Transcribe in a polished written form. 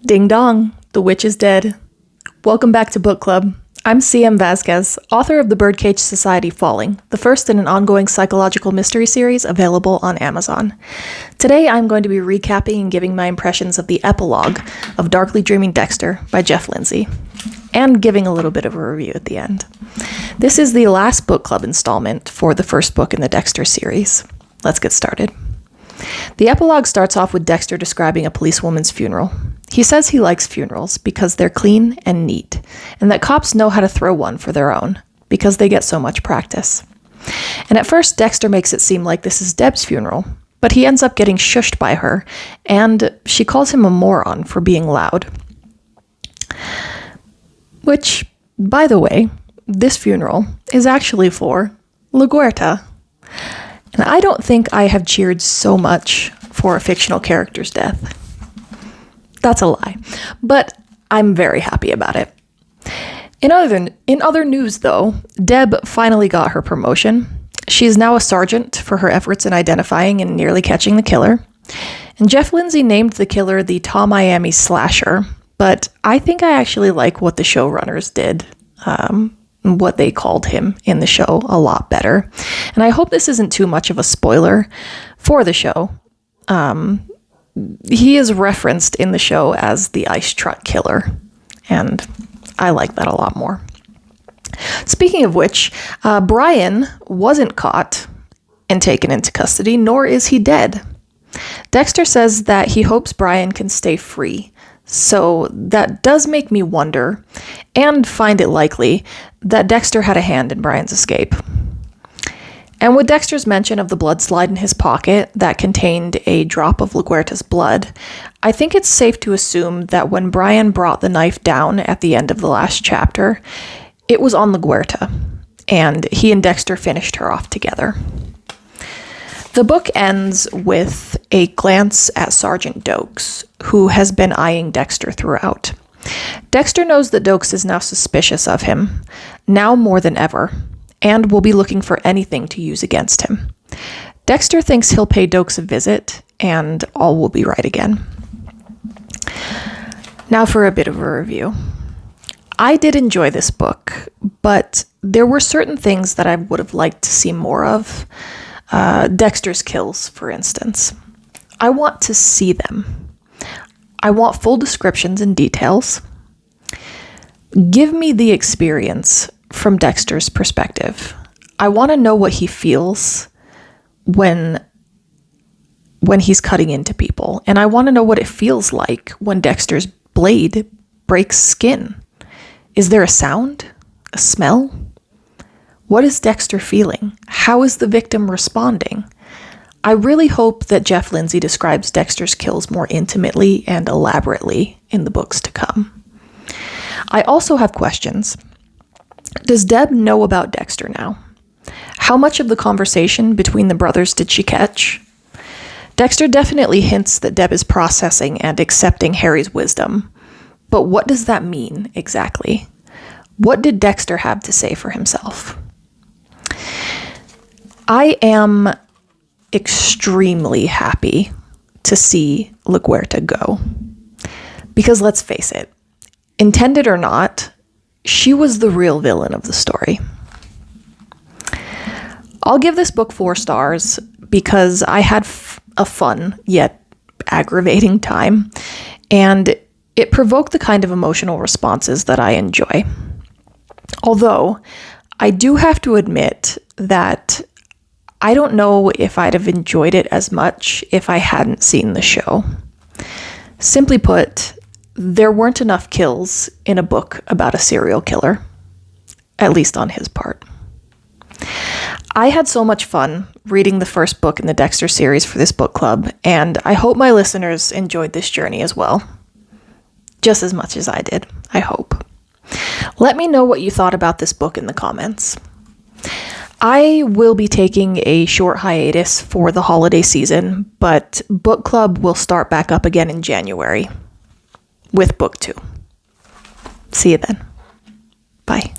Ding dong, the witch is dead. Welcome back to Book Club. I'm C.M. Vasquez, author of The Birdcage Society Falling, the first in an ongoing psychological mystery series available on Amazon. Today I'm going to be recapping and giving my impressions of the Epilogue of Darkly Dreaming Dexter by Jeff Lindsay, and giving a little bit of a review at the end. This is the last Book Club installment for the first book in the Dexter series. Let's get started. The epilogue starts off with Dexter describing a policewoman's funeral. He says he likes funerals because they're clean and neat, and that cops know how to throw one for their own because they get so much practice. And at first, Dexter makes it seem like this is Deb's funeral, but he ends up getting shushed by her, and she calls him a moron for being loud. Which, by the way, this funeral is actually for LaGuerta. And I don't think I have cheered so much for a fictional character's death. That's a lie, but I'm very happy about it. In other news, though, Deb finally got her promotion. She is now a sergeant for her efforts in identifying and nearly catching the killer. And Jeff Lindsay named the killer the Tom Miami Slasher, but I think I actually like what the showrunners did. What they called him in the show a lot better. And I hope this isn't too much of a spoiler for the show. He is referenced in the show as the ice truck killer, and I like that a lot more. Speaking of which, Brian wasn't caught and taken into custody, nor is he dead. Dexter says that he hopes Brian can stay free. So that does make me wonder, and find it likely, that Dexter had a hand in Brian's escape. And with Dexter's mention of the blood slide in his pocket that contained a drop of LaGuerta's blood, I think it's safe to assume that when Brian brought the knife down at the end of the last chapter, it was on LaGuerta, and he and Dexter finished her off together. The book ends with a glance at Sergeant Dokes, who has been eyeing Dexter throughout. Dexter knows that Dokes is now suspicious of him, now more than ever, and will be looking for anything to use against him. Dexter thinks he'll pay Dokes a visit, and all will be right again. Now for a bit of a review. I did enjoy this book, but there were certain things that I would have liked to see more of. Dexter's kills, for instance. I want to see them. I want full descriptions and details. Give me the experience from Dexter's perspective. I want to know what he feels when he's cutting into people. And I want to know what it feels like when Dexter's blade breaks skin. Is there a sound? A smell? What is Dexter feeling? How is the victim responding? I really hope that Jeff Lindsay describes Dexter's kills more intimately and elaborately in the books to come. I also have questions. Does Deb know about Dexter now? How much of the conversation between the brothers did she catch? Dexter definitely hints that Deb is processing and accepting Harry's wisdom, but what does that mean exactly? What did Dexter have to say for himself? I am extremely happy to see LaGuerta go. Because let's face it, intended or not, she was the real villain of the story. I'll give this book 4 stars because I had a fun yet aggravating time, and it provoked the kind of emotional responses that I enjoy. Although, I do have to admit that I don't know if I'd have enjoyed it as much if I hadn't seen the show. Simply put, there weren't enough kills in a book about a serial killer, at least on his part. I had so much fun reading the first book in the Dexter series for this book club, and I hope my listeners enjoyed this journey as well. Just as much as I did, I hope. Let me know what you thought about this book in the comments. I will be taking a short hiatus for the holiday season, but Book Club will start back up again in January with Book 2. See you then. Bye.